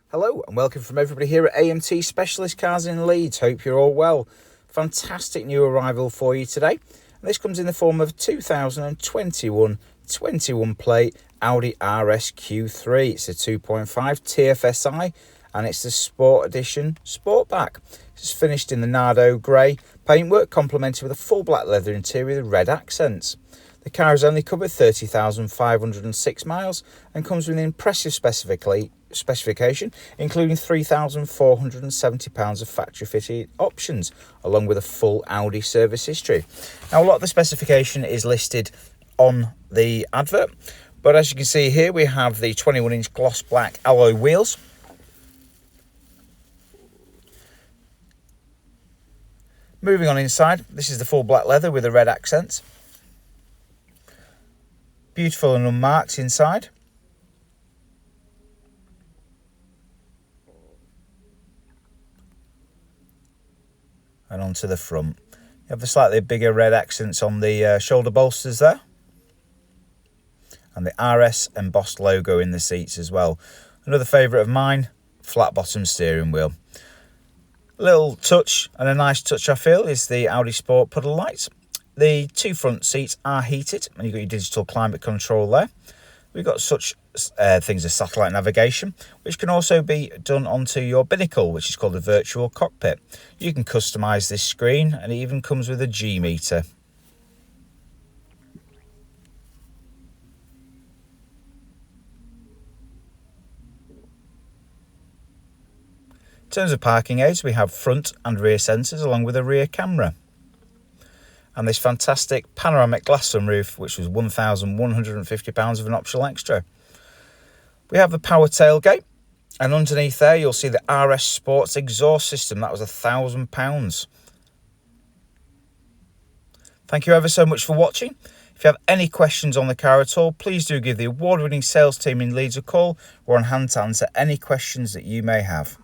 Hello and welcome from everybody here at AMT Specialist Cars in Leeds. Hope you're all well. Fantastic new arrival for you today. And this comes in the form of 2021 21 plate Audi RS Q3. It's a 2.5 TFSI and it's the Sport Edition Sportback. It's finished in the Nardo grey paintwork, complemented with a full black leather interior with red accents. The car has only covered 30,506 miles and comes with an impressive specification, including £3,470 of factory fitted options, along with a full Audi service history. Now, a lot of the specification is listed on the advert, but as you can see here, we have the 21-inch gloss black alloy wheels. Moving on inside, this is the full black leather with the red accents. Beautiful and unmarked inside. And onto the front. You have the slightly bigger red accents on the shoulder bolsters there. And the RS embossed logo in the seats as well. Another favourite of mine, flat bottom steering wheel. A little touch, and a nice touch I feel, is the Audi Sport puddle lights. The two front seats are heated, and you've got your digital climate control there. We've got such things as satellite navigation, which can also be done onto your binnacle, which is called a virtual cockpit. You can customise this screen, and it even comes with a G meter. In terms of parking aids, we have front and rear sensors along with a rear camera. And this fantastic panoramic glass sunroof, which was £1,150 of an optional extra. We have the power tailgate, and underneath there you'll see the RS Sports exhaust system. That was £1,000. Thank you ever so much for watching. If you have any questions on the car at all, please do give the award-winning sales team in Leeds a call. We're on hand to answer any questions that you may have.